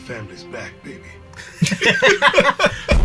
Family's back, baby.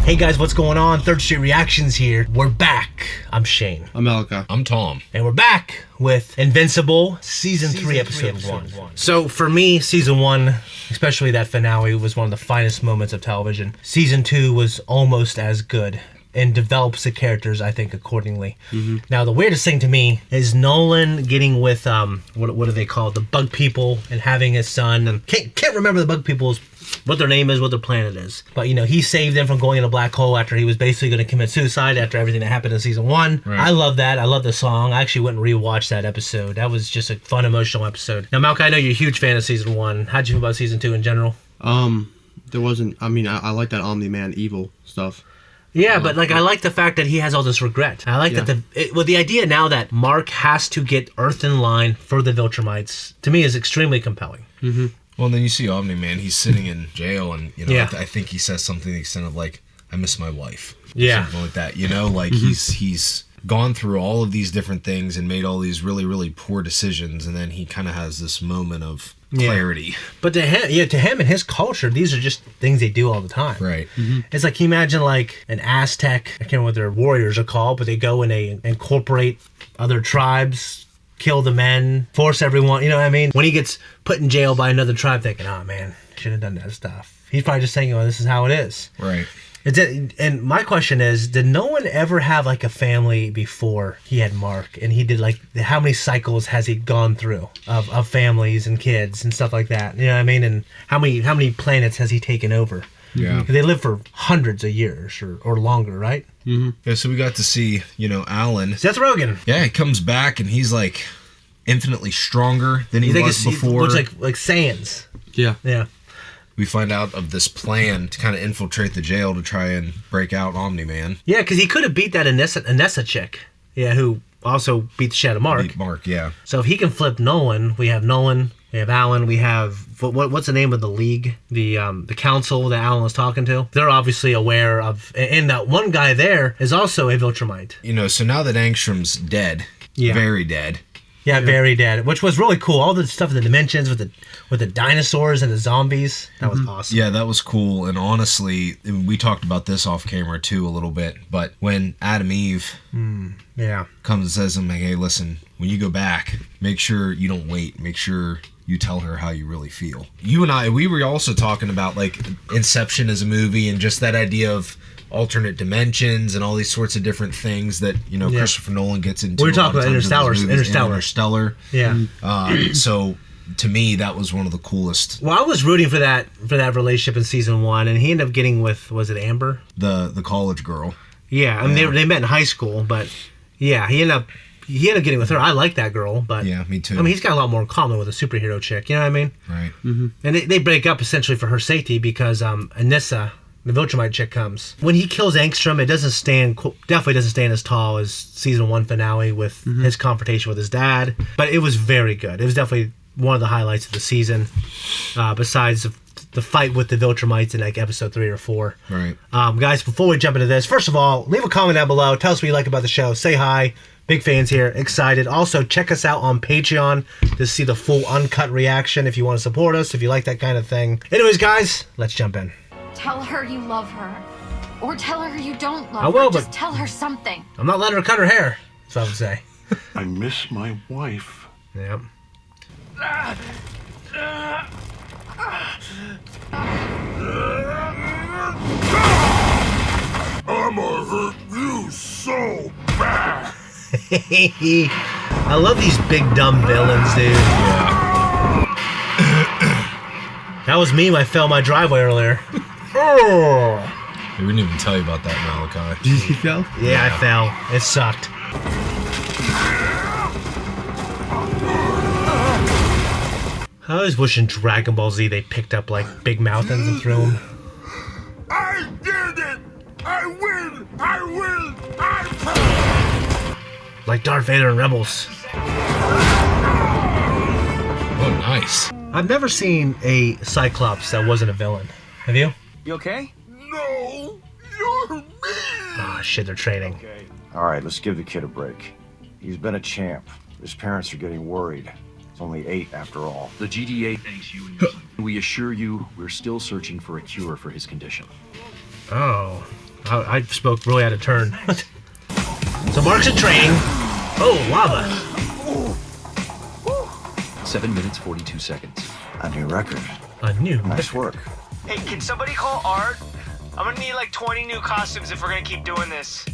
Hey guys, what's going on? Third Street Reactions here. We're back. I'm Shane. I'm Elka. I'm Tom. And we're back with Invincible, Season 3, Episode 1. So for me, Season 1, especially that finale, was one of the finest moments of television. Season 2 was almost as good and develops the characters, I think, accordingly. Mm-hmm. Now, the weirdest thing to me is Nolan getting with, what are they called? The bug people, and having his son. And can't remember the bug people's, what their name is, what their planet is. But, you know, he saved them from going in a black hole after he was basically going to commit suicide after everything that happened in Season 1. Right. I love that. I love the song. I actually went and rewatched that episode. That was just a fun, emotional episode. Now, Malka, I know you're a huge fan of Season 1. How'd you feel about Season 2 in general? There wasn't, I like that Omni-Man evil stuff. Yeah, but like I like the fact that he has all this regret. I like that the idea now that Mark has to get Earth in line for the Viltrumites, to me, is extremely compelling. Mm-hmm. Well, then you see Omni-Man, he's sitting in jail, and I think he says something to the extent of like, "I miss my wife," something like that. Like he's gone through all of these different things and made all these really, really poor decisions, and then he kind of has this moment of clarity. But to him and his culture, these are just things they do all the time. Right. Mm-hmm. It's like, can you imagine like an Aztec, I can't remember what their warriors are called, but they go and they incorporate other tribes, kill the men, force everyone, you know what I mean? When he gets put in jail by another tribe thinking, oh man, should have done that stuff. He's probably just saying, oh, this is how it is. Right. And my question is, did no one ever have like a family before he had Mark? And he did like, how many cycles has he gone through of families and kids and stuff like that? You know what I mean? And how many planets has he taken over? Yeah. They live for hundreds of years or longer, right? Mm-hmm. Yeah, so we got to see, Alan. Seth Rogen. Yeah, he comes back and he's like infinitely stronger than he was before. He looks like Saiyans. Yeah. Yeah. We find out of this plan to kind of infiltrate the jail to try and break out Omni-Man. Yeah, because he could have beat that Anessa chick. Yeah, who also beat the shit out of Mark. Beat Mark, yeah. So if he can flip Nolan, we have Alan, we have what's the name of the league, the council that Alan was talking to. They're obviously aware of, and that one guy there is also a Viltrumite. So now that Angstrom's dead, very dead. Yeah, very dead, which was really cool. All the stuff in the dimensions with the dinosaurs and the zombies, that was awesome. Yeah, that was cool. And honestly, we talked about this off camera too a little bit. But when Adam Eve comes and says to him, hey, listen, when you go back, make sure you don't wait. Make sure you tell her how you really feel. You and I, we were also talking about like Inception as a movie and just that idea of alternate dimensions and all these sorts of different things that Christopher Nolan gets into. We were talking about Interstellar. Yeah. So to me, that was one of the coolest. Well, I was rooting for that relationship in Season 1, and he ended up getting with, was it Amber? The college girl. Yeah, I mean they met in high school, but yeah, he ended up getting with her. I like that girl, but yeah, me too. I mean, he's got a lot more in common with a superhero chick. You know what I mean? Right. Mm-hmm. And they break up essentially for her safety because Anissa, the Viltrumite chick, comes. When he kills Angstrom, it definitely doesn't stand as tall as Season 1 finale with his confrontation with his dad. But it was very good. It was definitely one of the highlights of the season, besides the fight with the Viltrumites in like Episode 3 or 4. Right. Guys, before we jump into this, first of all, leave a comment down below. Tell us what you like about the show. Say hi. Big fans here. Excited. Also, check us out on Patreon to see the full uncut reaction if you want to support us, if you like that kind of thing. Anyways, guys, let's jump in. Tell her you love her. Or tell her you don't love I will, her. but just tell her something. I'm not letting her cut her hair. That's what I would say. I miss my wife. Yep. I'ma hurt you so bad. I love these big dumb villains, dude. Yeah. That was me when I fell my driveway earlier. Oh. We didn't even tell you about that, Malachi. Did you fell? Yeah, I fell. It sucked. I always wish in Dragon Ball Z they picked up like big mountains and threw them. I did it! I win! I win! Like Darth Vader and Rebels. Oh, nice. I've never seen a Cyclops that wasn't a villain. Have you? You okay? No! You're me! Oh shit, they're training. Okay. All right, let's give the kid a break. He's been a champ. His parents are getting worried. It's only 8 after all. The GDA thanks you. We assure you we're still searching for a cure for his condition. Oh, I spoke really out of turn. So Mark's in training. Oh, lava. 7 minutes, 42 seconds. A new record. A new. Nice work. Hey, can somebody call Art? I'm gonna need like 20 new costumes if we're gonna keep doing this.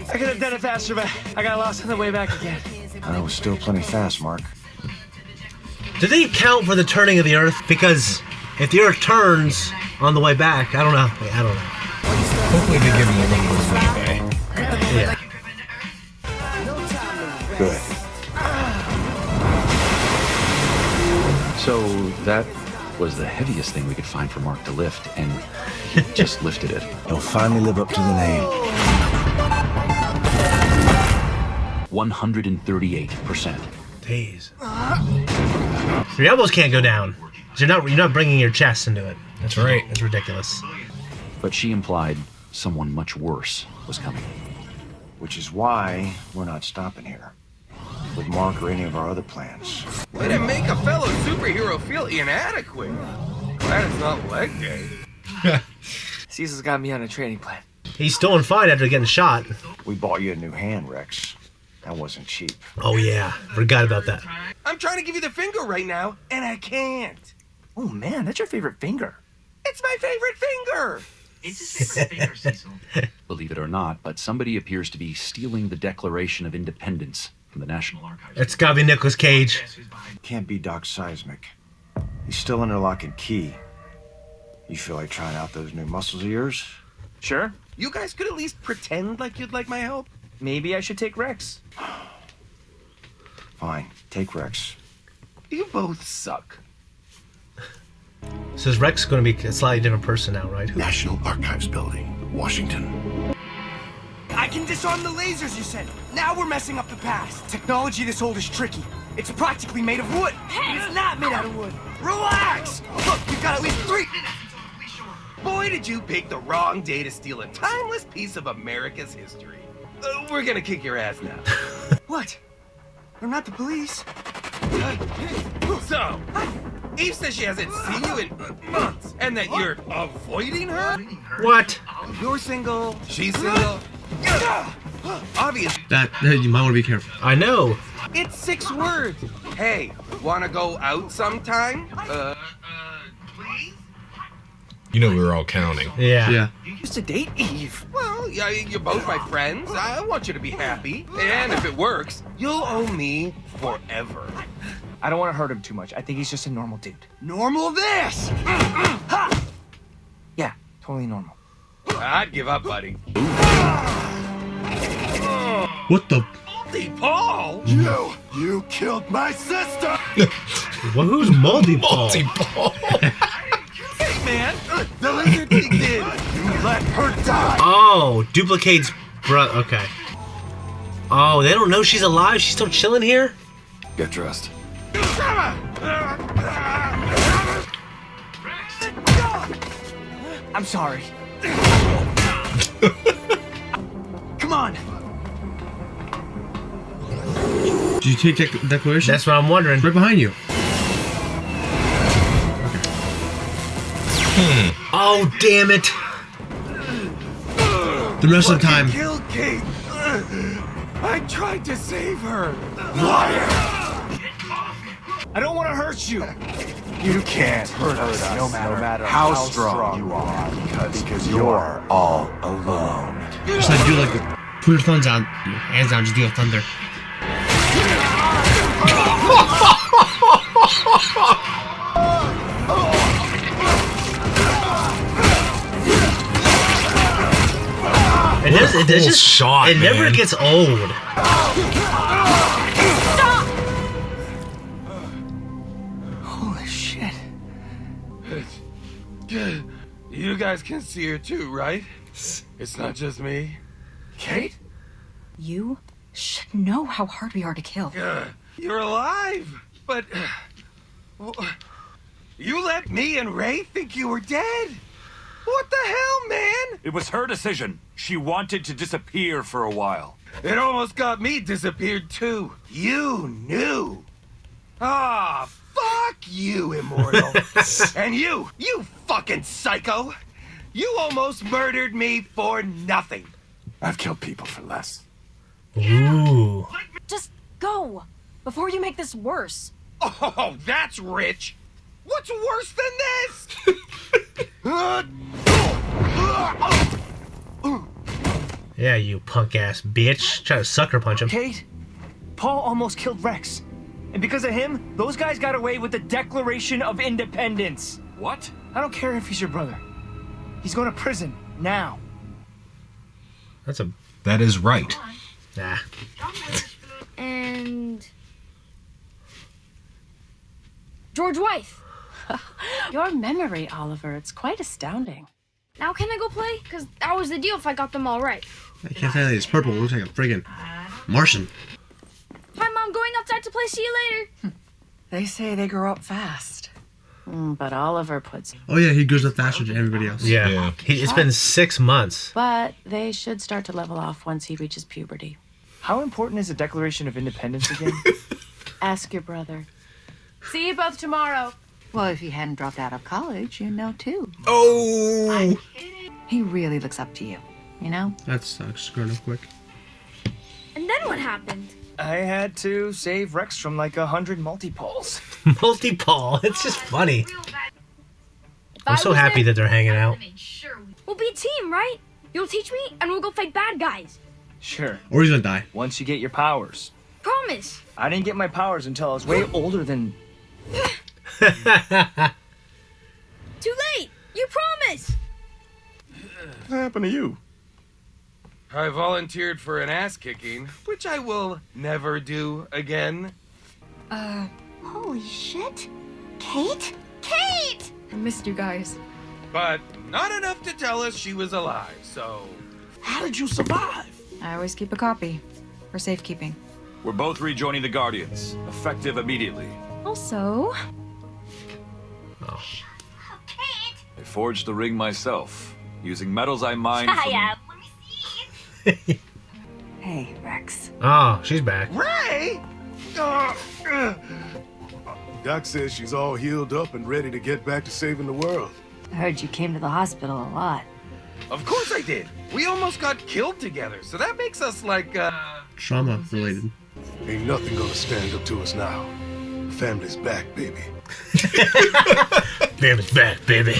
I could have done it faster, but I got lost on the way back again. I was still plenty fast, Mark. Do they count for the turning of the Earth? Because if the Earth turns on the way back, I don't know. I don't know. Hopefully they give him a little bit of leeway. Yeah. Good. So that was the heaviest thing we could find for Mark to lift, and he just lifted it. He'll finally live up to the name. 138%. Jeez. Your elbows can't go down. You're not bringing your chest into it. That's right. It's ridiculous. But she implied someone much worse was coming. Which is why we're not stopping here. With Mark or any of our other plans. Way to make a fellow superhero feel inadequate. Glad it's not leg day. Caesar's got me on a training plan. He's still fine after getting shot. We bought you a new hand, Rex. That wasn't cheap. Oh yeah, forgot about that. I'm trying to give you the finger right now, and I can't. Oh man, that's your favorite finger. It's my favorite finger. It's his favorite finger, Cecil. Believe it or not, but somebody appears to be stealing the Declaration of Independence from the National Archives. It's gotta be Nicolas Cage. Can't be Doc Seismic. He's still under lock and key. You feel like trying out those new muscles of yours? Sure. You guys could at least pretend like you'd like my help. Maybe I should take Rex. Fine, take Rex. You both suck. So is Rex going to be a slightly different person now, right? National Archives Building, Washington. I can disarm the lasers you sent. Now we're messing up the past. Technology this old is tricky. It's practically made of wood. And it's not made out of wood. Relax! Look, you've got at least 3... Boy, did you pick the wrong day to steal a timeless piece of America's history. We're gonna kick your ass now. What? I'm not the police. So, Eve says she hasn't seen you in months, and that you're avoiding her? What? You're single, she's single. Obviously. That you might want to be careful. I know. It's 6 words. Hey, wanna go out sometime? Please? You know we were all counting. Yeah. Yeah. You used to date Eve. Well, yeah, you're both my friends. I want you to be happy. And if it works, you'll owe me forever. I don't want to hurt him too much. I think he's just a normal dude. Normal this! Yeah, totally normal. I'd give up, buddy. What the? Hey, Paul! You killed my sister! Well, who's Multi-Ball? Multi-ball. Hey, man! The lizard thing did! You let her die! Oh, duplicates okay. Oh, they don't know she's alive? She's still chilling here? Get dressed. I'm sorry. Come on. Did you take that declaration? That's what I'm wondering. Right behind you. Oh, damn it. The rest of the time. Kill Kate! I tried to save her! I don't want to hurt you. You can't hurt us no matter how strong you are, because you're all alone. Just like do like the, put your thumbs down, your hands down, just do a thunder. It just shot, it never man. gets old. Holy shit. You guys can see her too, right? It's not just me. Kate? You should know how hard we are to kill. You're alive! But... You let me and Ray think you were dead? What the hell, man? It was her decision. She wanted to disappear for a while. It almost got me disappeared too. You knew. Ah, fuck you, Immortal. And you fucking psycho. You almost murdered me for nothing. I've killed people for less. Ooh. Just go before you make this worse. Oh, that's rich. What's worse than this? Yeah, you punk ass bitch. Try to sucker punch him. Kate, Paul almost killed Rex. And because of him, those guys got away with the Declaration of Independence. What? I don't care if he's your brother. He's going to prison now. That is right. Nah. And George Wythe. Your memory, Oliver, it's quite astounding. Now can I go play? Because that was the deal if I got them all right. I can't tell you, it's purple. It looks like a friggin' Martian. Hi, Mom. Going outside to play. See you later. They say they grow up fast. But Oliver puts... Oh yeah, he goes up faster than everybody else. Yeah. It's been 6 months. But they should start to level off once he reaches puberty. How important is the Declaration of Independence again? Ask your brother. See you both tomorrow. Well, if he hadn't dropped out of college, you'd know too. Oh! He really looks up to you, you know? That sucks. Growing up quick. And then what happened? I had to save Rex from like 100 multi-poles. Multi-Paul. It's just funny. I'm so happy that they're hanging out. We'll be a team, right? You'll teach me, and we'll go fight bad guys. Sure. Or he's gonna die. Once you get your powers. Promise. I didn't get my powers until I was way older than... Too late. You promise. What happened to you? I volunteered for an ass kicking, which I will never do again. Holy shit. Kate? Kate! I missed you guys. But not enough to tell us she was alive, so... How did you survive? I always keep a copy for safekeeping. We're both rejoining the Guardians, effective immediately. Also... I forged the ring myself, using metals I mined from... Hey, Rex. Oh, she's back. Ray! Doc says she's all healed up and ready to get back to saving the world. I heard you came to the hospital a lot. Of course I did. We almost got killed together, so that makes us like, Trauma related. Ain't nothing gonna stand up to us now. Family's back, baby. Family's back, baby.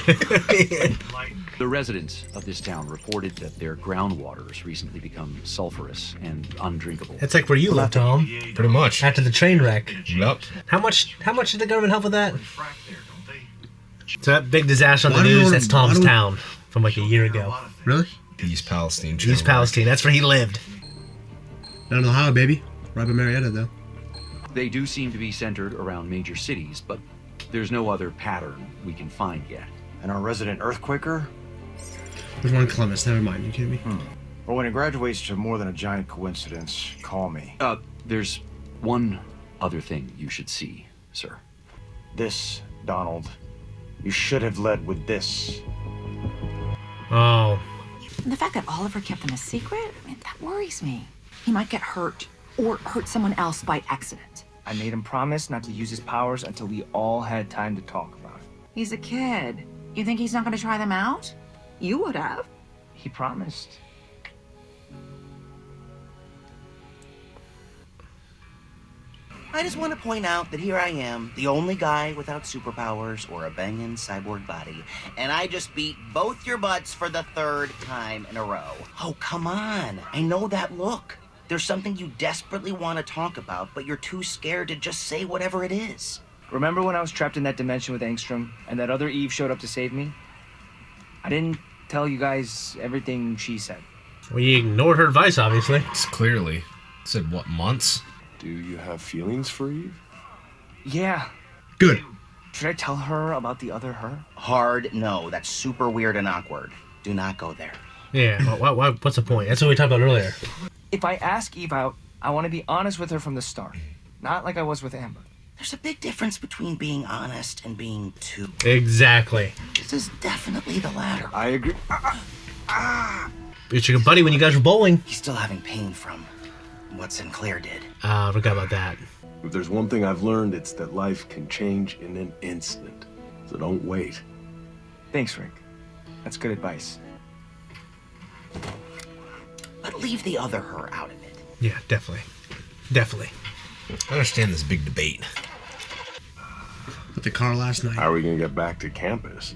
The residents of this town reported that their groundwater has recently become sulfurous and undrinkable. It's like where you live, Tom. Pretty much. After the train wreck. Yep. How much did the government help with that? So that big disaster on the Why do you news, wanna- that's Tom's why do- town from like a year ago. Really? East Palestine. East Palestine, that's where he lived. Down the highway, baby. Right by Marietta, though. They do seem to be centered around major cities, but there's no other pattern we can find yet. And our resident earthquaker? There's one in Columbus. Never mind. You kidding me? Well, when it graduates to more than a giant coincidence, call me. There's one other thing you should see, sir. This, Donald. You should have led with this. Oh. And the fact that Oliver kept them a secret, I mean, that worries me. He might get hurt or hurt someone else by accident. I made him promise not to use his powers until we all had time to talk about it. He's a kid. You think he's not going to try them out? You would have. He promised. I just want to point out that here I am, the only guy without superpowers or a banging cyborg body, and I just beat both your butts for the 3rd time in a row. Oh, come on. I know that look. There's something you desperately want to talk about, but you're too scared to just say whatever it is. Remember when I was trapped in that dimension with Angstrom and that other Eve showed up to save me? I didn't tell you guys everything she said. Well, you ignored her advice, obviously. It's clearly. Said what, months? Do you have feelings for Eve? Yeah. Good. Should I tell her about the other her? Hard no. That's super weird and awkward. Do not go there. Yeah, what's the point? That's what we talked about earlier. If I ask Eve out, I want to be honest with her from the start. Not like I was with Amber. There's a big difference between being honest and being too. Exactly. This is definitely the latter. I agree. It's your buddy when you guys were bowling. He's still having pain from what Sinclair did. Forgot about that. If there's one thing I've learned, it's that life can change in an instant. So don't wait. Thanks, Rick. That's good advice. But leave the other her out of it. Yeah, definitely. Definitely. I understand this big debate. With the car last night. How are we gonna get back to campus?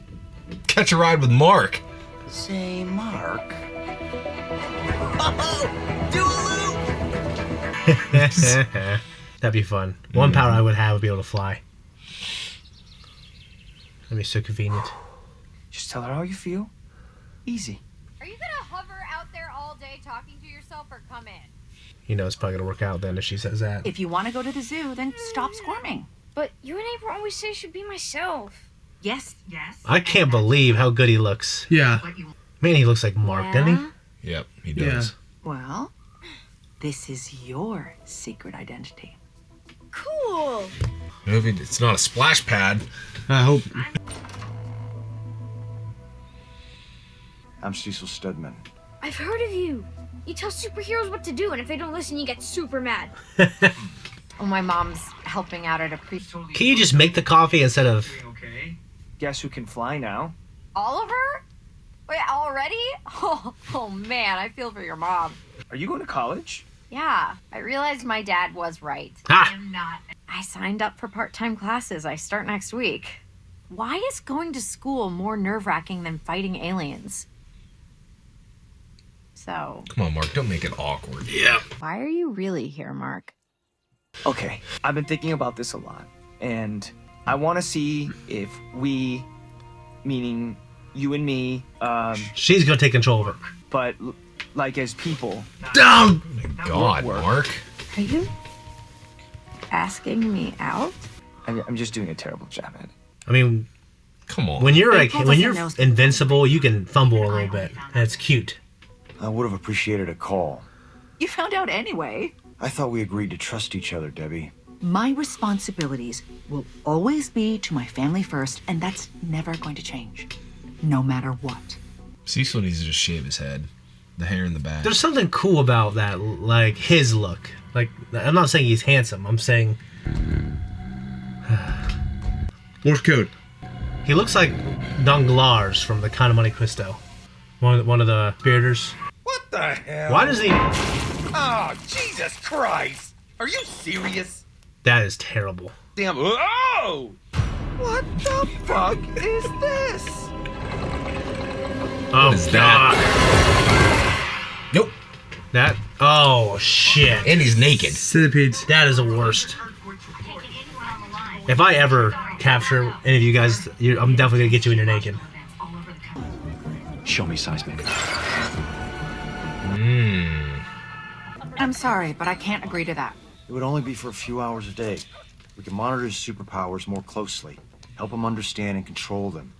Catch a ride with Mark. Say, Mark. Oh, do a loop! That'd be fun. One power I would have would be able to fly. That'd be so convenient. Just tell her how you feel. Easy. Are you gonna hover out there all day talking to yourself or come in? You know it's probably gonna work out then if she says that. If you want to go to the zoo, then stop squirming. But you and April always say I should be myself. Yes. I can't believe how good he looks. Yeah. Man, he looks like Mark, doesn't he? Yep, he does. Well, this is your secret identity. Cool. Maybe it's not a splash pad. I hope. I'm Cecil Stedman. I've heard of you. You tell superheroes what to do, and if they don't listen, you get super mad. Oh, my mom's helping out at a pre. Can you just make the coffee instead of... Okay. Guess who can fly now? Oliver? Wait, already? Oh man, I feel for your mom. Are you going to college? Yeah, I realized my dad was right. Ah. I am not. I signed up for part-time classes. I start next week. Why is going to school more nerve-wracking than fighting aliens? So... Come on, Mark, don't make it awkward. Yeah. Why are you really here, Mark? Okay, I've been thinking about this a lot, and I want to see if we, meaning you and me, She's gonna take control of it. but like as people. Down! Oh my God, Mark. Are you asking me out? I'm just doing a terrible job at it. I mean, come on. When you're April when you're doesn't know- invincible, you can fumble a little bit, and it's cute. I would have appreciated a call. You found out anyway. I thought we agreed to trust each other, Debbie. My responsibilities will always be to my family first, and that's never going to change, no matter what. Cecil needs to just shave his head. The hair in the back. There's something cool about that, like his look. Like, I'm not saying he's handsome. I'm saying Morse code. he looks like Danglars from the Kind of Monte Cristo. One of the spiriters. What the hell? Why does he? Oh, Jesus Christ! Are you serious? That is terrible. Damn. Oh! What the fuck is this? Oh, is God. Nope. That. Oh shit. And he's naked. Centipedes. That is the worst. If I ever capture any of you guys, I'm definitely gonna get you when you're naked. Show me seismic. I'm sorry, but I can't agree to that. It would only be for a few hours a day. We can monitor his superpowers more closely, help him understand and control them.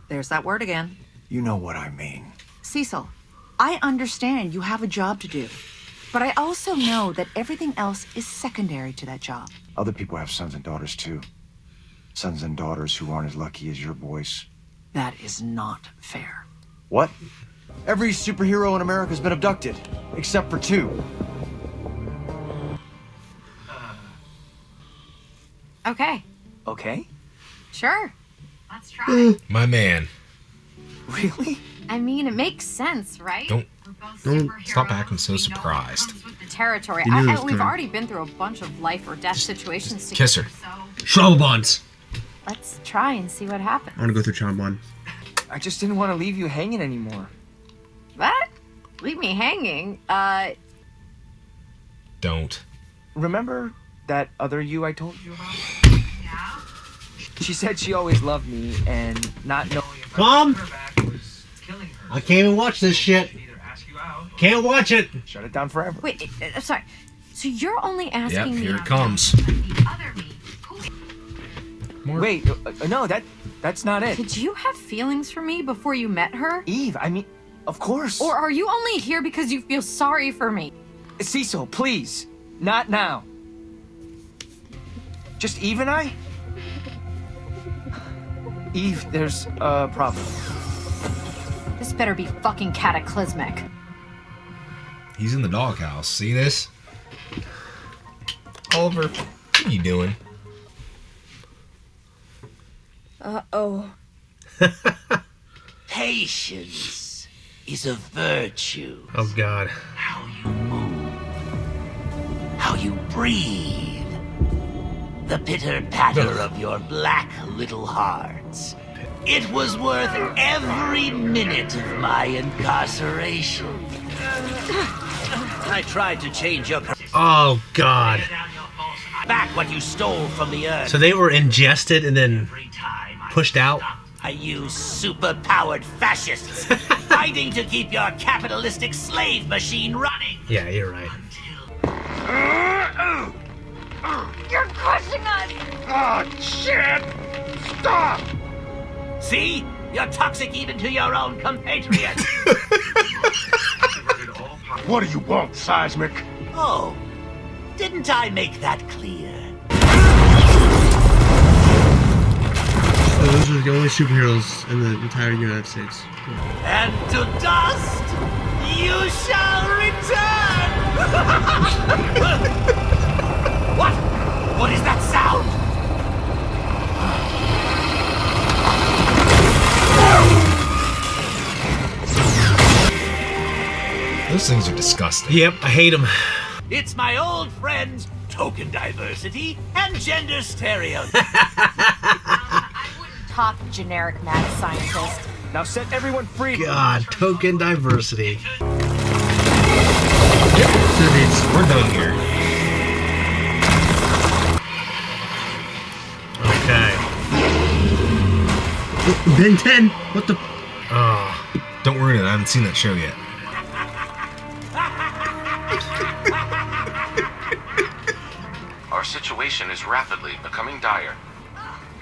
There's that word again. You know what I mean. Cecil, I understand you have a job to do, but I also know that everything else is secondary to that job. Other people have sons and daughters too. Sons and daughters who aren't as lucky as your boys. That is not fair. What? Every superhero in America has been abducted, except for 2. Okay, Okay? sure. Let's try. My man. Really? I mean, it makes sense, right? Don't stop acting so surprised. The territory. You knew it was We've coming. already been through a bunch of life or death situations Kiss her. together, so Trauma bonds. let's try and see what happens. I want to go through trauma bond. I just didn't want to leave you hanging anymore. What? Leave me hanging? Don't. Remember that other you I told you about? Yeah. She said she always loved me, and not knowing if Mom? I her back was killing her. I can't even watch this shit. She'd either ask you out or Can't watch it. shut it down forever. Wait, sorry. So you're only asking Yep, me here it about comes. the other me? Wait, no, that's not it. Did you have feelings for me before you met her? Eve, I mean, of course. Or are you only here because you feel sorry for me? Cecil, please. Not now. Just Eve and I? Eve, there's a problem. This better be fucking cataclysmic. He's in the doghouse. See this? Oliver, what are you doing? Uh-oh. Patience is a virtue. Oh, God. How you move, how you breathe, the pitter-patter of your black little hearts. It was worth every minute of my incarceration. I tried to change your... Oh, God. Back what you stole from the earth. So they were ingested and then pushed out? You super-powered fascists fighting to keep your capitalistic slave machine running. Yeah, you're right. You're crushing us! Oh, shit! Stop! See? You're toxic even to your own compatriots. What do you want, Seismic? Oh, didn't I make that clear? So those are the only superheroes in the entire United States. And to dust you shall return! What? What is that sound? Those things are disgusting. Yep, I hate them. It's my old friends, token diversity and gender stereotypes. Talk, generic mad scientist. Now set everyone free. God, token diversity. Yep, we're done here. Okay. Ben 10? What the? Oh. Don't ruin it. I haven't seen that show yet. Our situation is rapidly becoming dire.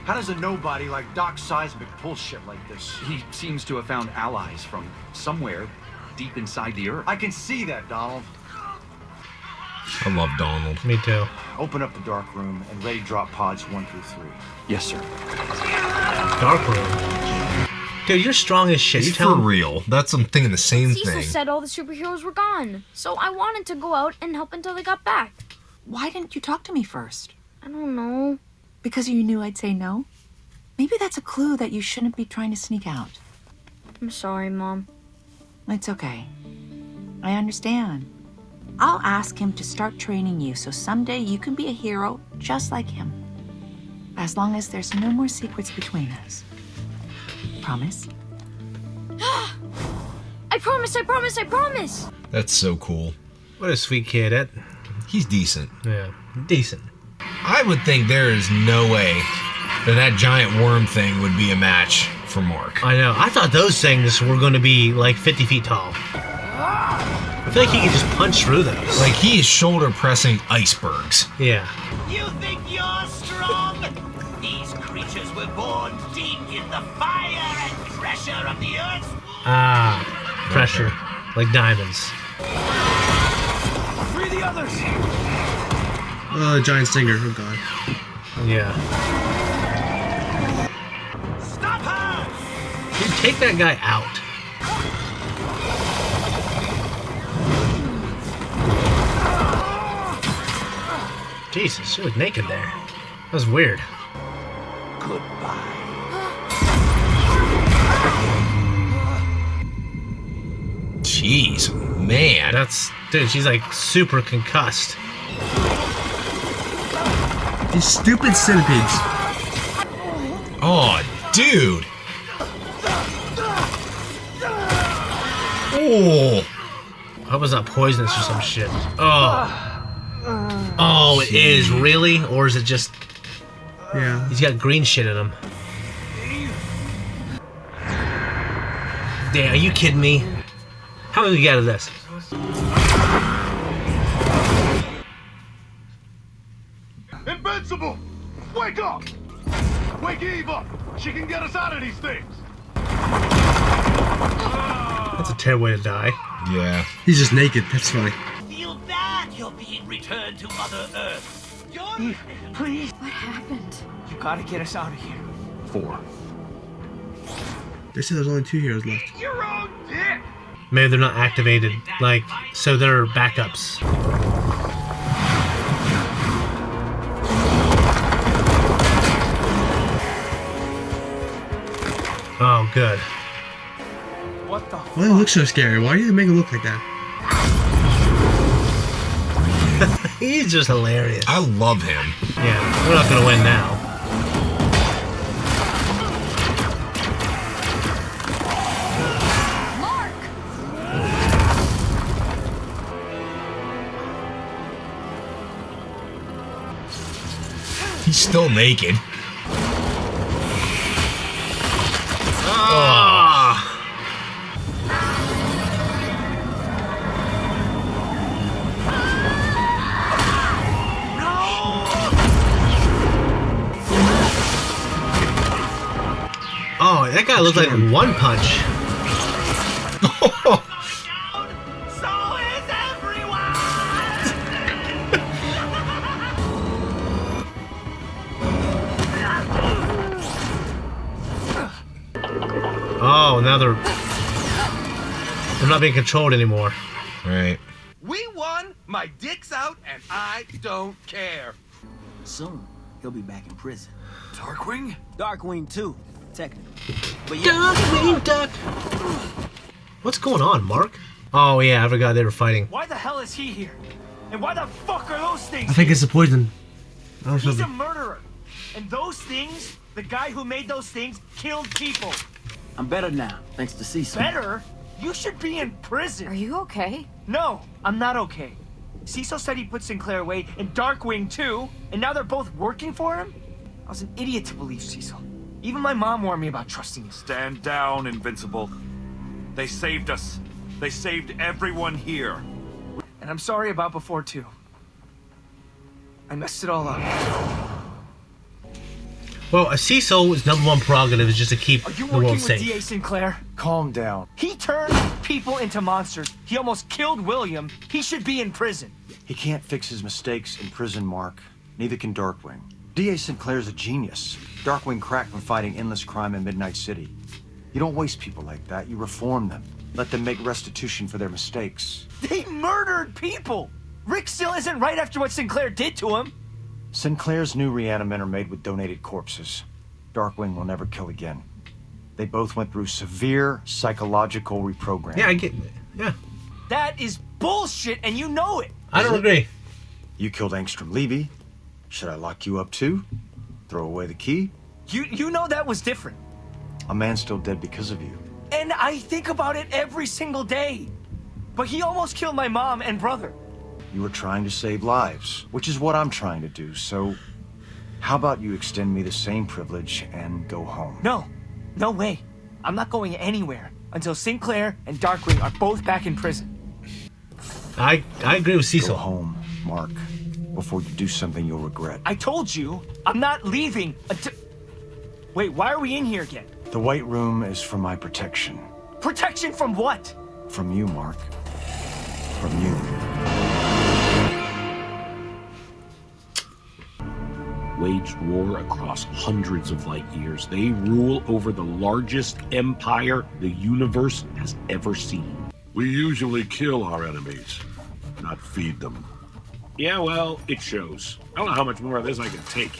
How does a nobody like Doc Seismic pull shit like this? He seems to have found allies from somewhere deep inside the Earth. I can see that, Donald. I love Donald. Me too. Open up the dark room and ready drop pods 1 through 3. Yes, sir. Dark room. Dude, you're strong as shit. It's You tell for me. real. I'm thinking the same Cecil thing. said all the superheroes were gone, so I wanted to go out and help until they got back. Why didn't you talk to me first? I don't know. Because you knew I'd say no? Maybe that's a clue that you shouldn't be trying to sneak out. I'm sorry, Mom. It's okay. I understand. I'll ask him to start training you so someday you can be a hero just like him. As long as there's no more secrets between us. Promise? I promise, I promise, I promise! That's so cool. What a sweet kid. He's decent. Yeah, decent. I would think there is no way that giant worm thing would be a match for Mark. I know. I thought those things were going to be like 50 feet tall. I feel like he could just punch through those. Like he is shoulder pressing icebergs. Yeah. You think you're strong? These creatures were born deep in the fire and pressure of the earth. Ah, pressure. Like diamonds. Free the others! Giant stinger. Oh god. Yeah. Stop her! Dude, take that guy out. Jesus, she was naked there. That was weird. Goodbye. Jeez, man. Dude, she's like super concussed. These stupid centipedes. Oh, dude. Oh. I hope it's not poisonous or some shit. Oh. Oh, it is? Really? Or is it just... Yeah. He's got green shit in him. Damn, are you kidding me? How many we get out of this? Invincible! Wake up! Wake Eve up! She can get us out of these things! That's a terrible way to die. Yeah. He's just naked. That's funny. Feel bad you're being returned to Mother Earth. Eve, please. What happened? You gotta get us out of here. 4. They said there's only 2 heroes left. Your own dick! Maybe they're not activated. Like, so they're backups. Oh, good. What the Why do it look so scary? Why do you make it look like that? He's just hilarious. I love him. Yeah, we're not gonna win now. He's still naked. Oh, that guy looks like One Punch. Oh, now they're not being controlled anymore. Right. We won, my dick's out, and I don't care. Soon, he'll be back in prison. Darkwing? Darkwing too, technically. But Duck. What's going on, Mark? Oh yeah, I forgot they were fighting. Why the hell is he here? And why the fuck are those things? I think it's the poison. I don't He's know. a murderer. And those things, the guy who made those things, killed people. I'm better now, thanks to Cecil. Better? You should be in prison. Are you okay? No, I'm not okay. Cecil said he put Sinclair away, and Darkwing too, and now they're both working for him? I was an idiot to believe Cecil. Even my mom warned me about trusting you. Stand down, Invincible. They saved us. They saved everyone here. And I'm sorry about before too. I messed it all up. Well, a Cecil's #1 prerogative is just to keep Are you the working world with safe. D.A. Sinclair? Calm down. He turned people into monsters. He almost killed William. He should be in prison. He can't fix his mistakes in prison, Mark. Neither can Darkwing. D.A. Sinclair's a genius. Darkwing cracked from fighting endless crime in Midnight City. You don't waste people like that. You reform them. Let them make restitution for their mistakes. They murdered people. Rick still isn't right after what Sinclair did to him. Sinclair's new reanimen are made with donated corpses. Darkwing will never kill again. They both went through severe psychological reprogramming. Yeah, I get. Yeah. That is bullshit, and you know it. I don't agree. You killed Angstrom Levy. Should I lock you up too? Throw away the key? You know that was different. A man's still dead because of you. And I think about it every single day. But he almost killed my mom and brother. You were trying to save lives, which is what I'm trying to do. So, how about you extend me the same privilege and go home? No, no way. I'm not going anywhere until Sinclair and Darkwing are both back in prison. I agree with Cecil. Go home, Mark, before you do something you'll regret. I told you, I'm not leaving until... Wait, why are we in here again? The White Room is for my protection. Protection from what? From you, Mark. From you. Waged war across hundreds of light years. They rule over the largest empire the universe has ever seen. We usually kill our enemies, not feed them. Yeah, well, it shows. I don't know how much more of this I can take.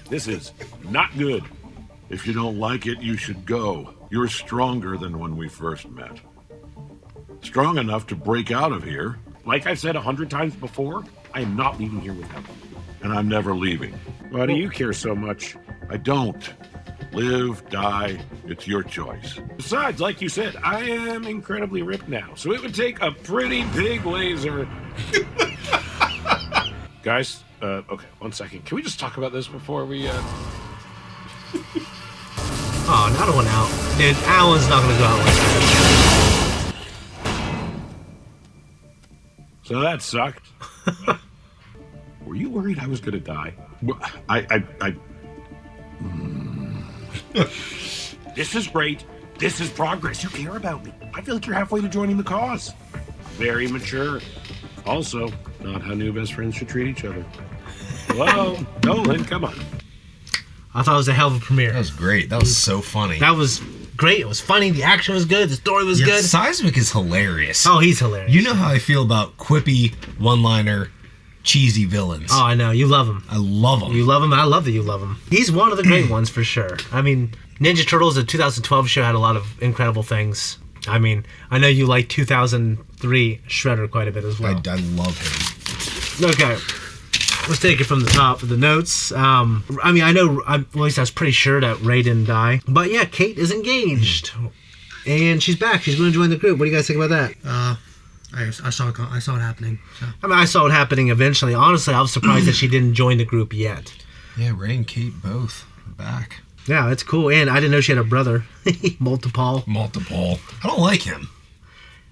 This is not good. If you don't like it, you should go. You're stronger than when we first met. Strong enough to break out of here. Like I've said 100 times before, I am not leaving here without you. And I'm never leaving. Why do you care so much? I don't. Live, die, it's your choice. Besides, like you said, I am incredibly ripped now, so it would take a pretty big laser. Guys, okay, 1 second. Can we just talk about this before we, Oh, another one out. Dude, Alan's not gonna go out like that. So that sucked. Were you worried I was gonna die? This is great. This is progress. You care about me. I feel like you're halfway to joining the cause. Very mature. Also, not how new best friends should treat each other. Whoa, Nolan, come on. I thought it was a hell of a premiere. That was great. That was so funny. That was great. It was funny. The action was good. The story was good. Seismic is hilarious. Oh, he's hilarious. You know how I feel about quippy, one-liner, cheesy villains. Oh, I know. You love him. I love him. You love him. I love that you love him. He's one of the great ones for sure. I mean, Ninja Turtles, the 2012 show, had a lot of incredible things. I mean, I know you like 2003 Shredder quite a bit as well. I love him. Okay. Let's take it from the top of the notes. I mean, I know, at least I was pretty sure that Ray didn't die. But yeah, Kate is engaged. And she's back. She's going to join the group. What do you guys think about that? I saw it happening. So. I mean, I saw it happening eventually. Honestly, I was surprised that she didn't join the group yet. Yeah, Ray and Kate both are back. Yeah, it's cool. And I didn't know she had a brother. Multiple. I don't like him.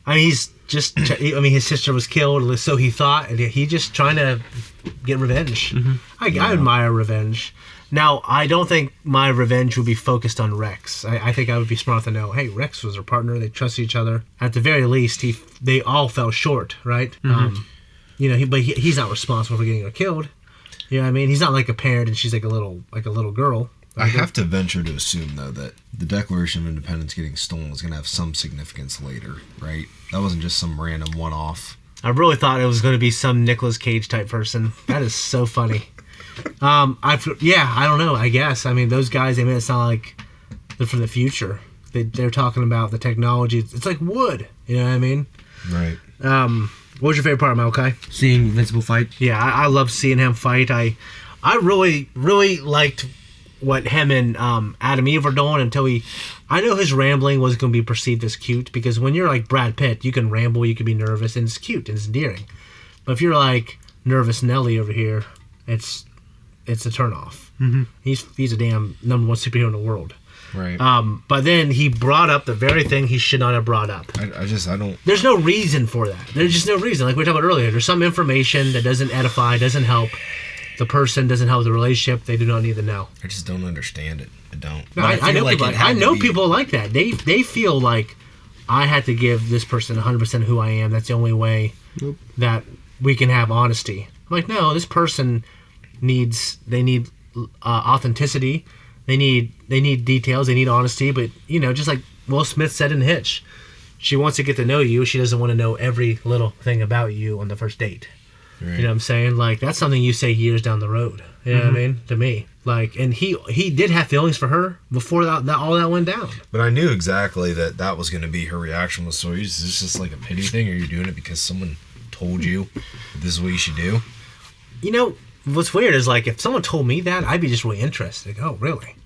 I mean, he's just... I mean, his sister was killed, so he thought. And he's just trying to get revenge. Mm-hmm. I admire revenge. Now, I don't think my revenge would be focused on Rex. I think I would be smart to know, hey, Rex was her partner. They trusted each other. At the very least, they all fell short, right? Mm-hmm. But he's not responsible for getting her killed. You know what I mean? He's not like a parent and she's like a little girl. I have to venture to assume, though, that the Declaration of Independence getting stolen is going to have some significance later, right? That wasn't just some random one-off. I really thought it was going to be some Nicolas Cage type person. That is so funny. I don't know, I guess. I mean, those guys, they made it sound like they're from the future. They're talking about the technology. It's like wood. You know what I mean? Right. What was your favorite part, Malachi? Seeing Invincible fight. Yeah, I love seeing him fight. I really, really liked what him and Adam Eve were doing until I know his rambling was going to be perceived as cute, because when you're like Brad Pitt, you can ramble, you can be nervous, and it's cute and it's endearing. But if you're like nervous Nelly over here, it's a turnoff. Mm-hmm. He's a damn number one superhero in the world. Right. But then he brought up the very thing he should not have brought up. I don't... There's no reason for that. There's just no reason. Like we were talking about earlier, there's some information that doesn't edify, doesn't help the person, doesn't help the relationship. They do not need to know. I just don't understand it. I don't. No, I know like people. I know people like that. They feel like I had to give this person 100% who I am. That's the only way that we can have honesty. I'm like, no, this person needs authenticity. They need details. They need honesty. But just like Will Smith said in Hitch, she wants to get to know you. She doesn't want to know every little thing about you on the first date. Right. You know what I'm saying? Like, that's something you say years down the road. You know what I mean? To me. Like, and he did have feelings for her before that all that went down. But I knew exactly that was going to be her reaction. Was, so is this just like a pity thing, or are you doing it because someone told you this is what you should do? What's weird is, like, if someone told me that, I'd be just really interested. Like, oh, really?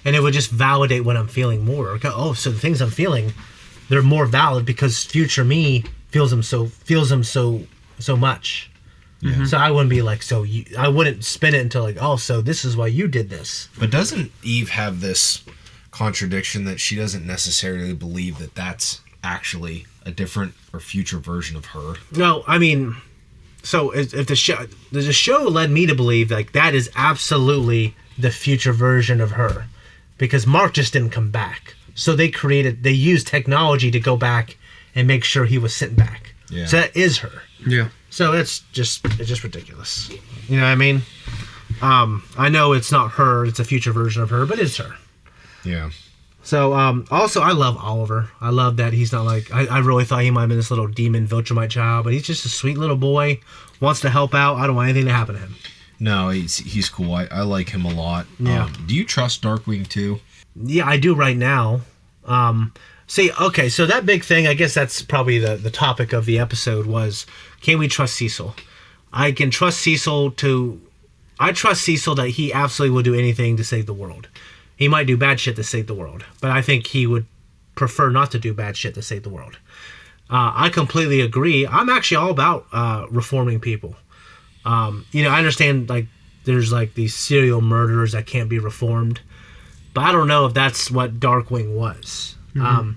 And it would just validate what I'm feeling more. Like, oh, so the things I'm feeling, they're more valid because future me feels them so much. Yeah. So I wouldn't be like, I wouldn't spin it until like, oh, so this is why you did this. But doesn't Eve have this contradiction that she doesn't necessarily believe that that's actually a different or future version of her? No, I mean, so if the show led me to believe like that is absolutely the future version of her, because Mark just didn't come back. So they used technology to go back and make sure he was sent back. Yeah. So that is her. Yeah. So it's just ridiculous. You know what I mean? I know it's not her, it's a future version of her, but it's her. Yeah. So, also, I love Oliver. I love that he's not like... I really thought he might have been this little demon Viltrumite child, but he's just a sweet little boy, wants to help out. I don't want anything to happen to him. No, he's cool. I like him a lot. Yeah. Do you trust Darkwing too? Yeah, I do right now. Okay, so that big thing, I guess that's probably the topic of the episode was, can we trust Cecil? I can trust Cecil I trust Cecil that he absolutely will do anything to save the world. He might do bad shit to save the world, but I think he would prefer not to do bad shit to save the world. I completely agree. I'm actually all about reforming people. I understand like there's like these serial murderers that can't be reformed, but I don't know if that's what Darkwing was. Mm-hmm.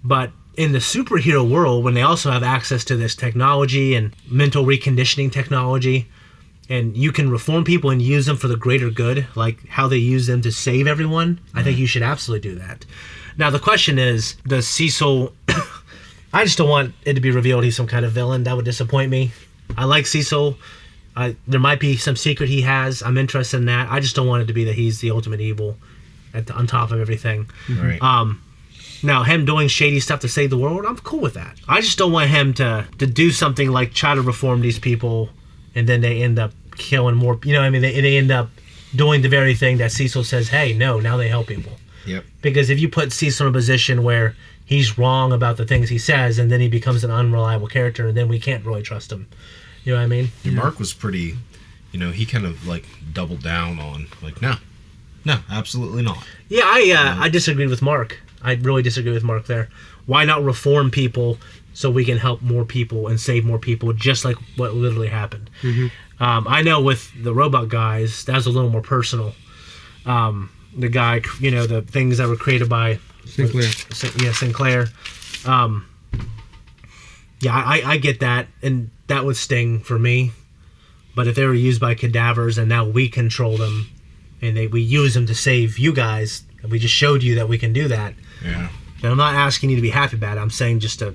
But in the superhero world, when they also have access to this technology and mental reconditioning technology, and you can reform people and use them for the greater good, like how they use them to save everyone, I think you should absolutely do that. Now, the question is, does Cecil... I just don't want it to be revealed he's some kind of villain. That would disappoint me. I like Cecil. There might be some secret he has. I'm interested in that. I just don't want it to be that he's the ultimate evil on top of everything. Right. Now, him doing shady stuff to save the world, I'm cool with that. I just don't want him to do something like try to reform these people, and then they end up killing more. You know what I mean? They end up doing the very thing that Cecil says, hey, no, now they help people. Yep. Because if you put Cecil in a position where he's wrong about the things he says, and then he becomes an unreliable character, and then we can't really trust him. You know what I mean? Yeah. Mark was pretty, he kind of like doubled down on like, no, absolutely not. Yeah, I disagreed with Mark. I really disagree with Mark there. Why not reform people so we can help more people and save more people, just like what literally happened? Mm-hmm. I know with the robot guys, that was a little more personal. The guy, the things that were created by Sinclair. Sinclair. I get that, and that would sting for me. But if they were used by cadavers and now we control them, and we use them to save you guys, and we just showed you that we can do that. Yeah. And I'm not asking you to be happy about it. I'm saying just to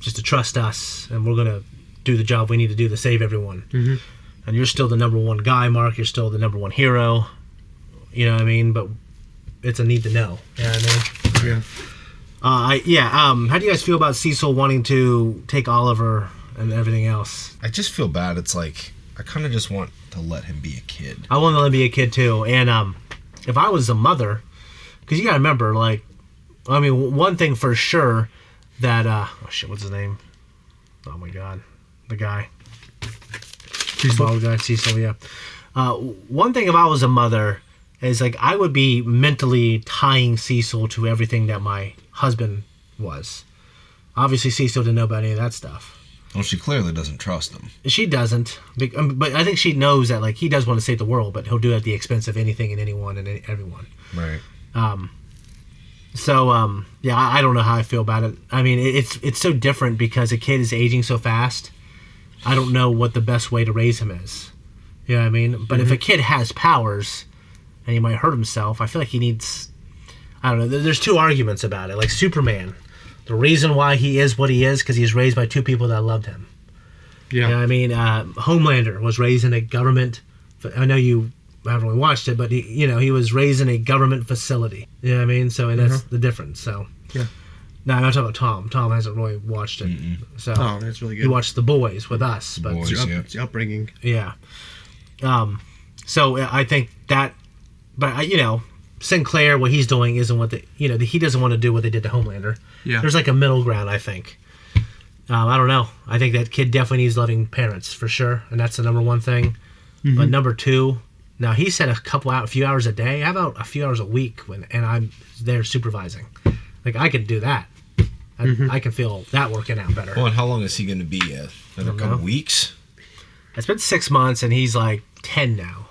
trust us, and we're gonna do the job we need to do to save everyone. Mm-hmm. And you're still the number one guy, Mark. You're still the number one hero. You know what I mean? But it's a need to know. You know what I mean? Yeah. How do you guys feel about Cecil wanting to take Oliver and everything else? I just feel bad. It's like I kind of just want to let him be a kid. I want to let him be a kid too. And if I was a mother, because you gotta remember, one thing for sure that what's his name? Oh my God, the guy. Cecil. Guy, Cecil, yeah. One thing if I was a mother is I would be mentally tying Cecil to everything that my husband was. Obviously, Cecil didn't know about any of that stuff. Well, she clearly doesn't trust him. She doesn't, but I think she knows that he does want to save the world, but he'll do it at the expense of anything and anyone and everyone. Right. I don't know how I feel about it. I mean, it's so different because a kid is aging so fast. I don't know what the best way to raise him is. You know what I mean? But if a kid has powers and he might hurt himself, I feel like he needs... I don't know. There's two arguments about it. Like Superman, the reason why he is what he is because he's raised by two people that loved him. Yeah. You know what I mean? Homelander was raised in a government... I know you haven't really watched it, but he was raised in a government facility. You know what I mean? So, and that's the difference. So... Yeah. No, I'm not talking about Tom. Tom hasn't really watched it. Mm-mm. So that's really good. He watched The Boys with us, but it's your upbringing. Yeah. So I think that, but Sinclair, what he's doing isn't what he doesn't want to do what they did to Homelander. Yeah. There's a middle ground, I think. I don't know. I think that kid definitely needs loving parents for sure, and that's the number one thing. Mm-hmm. But number two, now he said a few hours a day. How about a few hours a week and I'm there supervising? I could do that. I can feel that working out better. Well, and how long is he going to be? Another couple weeks? It's been 6 months, and he's 10 now.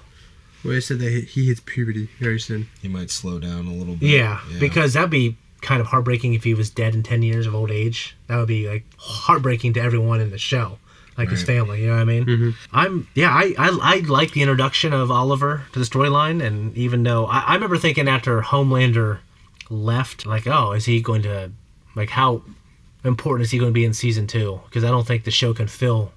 Well, they said that he hits puberty very soon. He might slow down a little bit. Yeah, because that'd be kind of heartbreaking if he was dead in 10 years of old age. That would be heartbreaking to everyone in the show, his family. You know what I mean? Mm-hmm. I like the introduction of Oliver to the storyline, and even though I remember thinking after Homelander left, is he going to how important is he going to be in season 2? Because I don't think the show can fill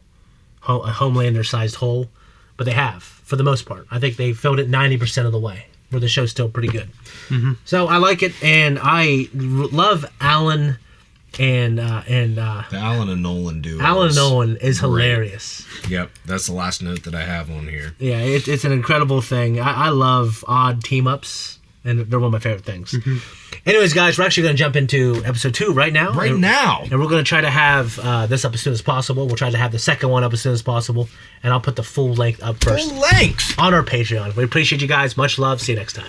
a Homelander-sized hole, but they have for the most part. I think they filled it 90% of the way, where the show's still pretty good. Mm-hmm. So I like it, and I love Alan and the Alan and Nolan duo. Alan and Nolan is hilarious. Yep, that's the last note that I have on here. Yeah, it's an incredible thing. I love odd team-ups, and they're one of my favorite things. Mm-hmm. Anyways, guys, we're actually going to jump into episode 2 right now. And we're going to try to have this up as soon as possible. We'll try to have the second one up as soon as possible. And I'll put the full length up first. Full length! On our Patreon. We appreciate you guys. Much love. See you next time.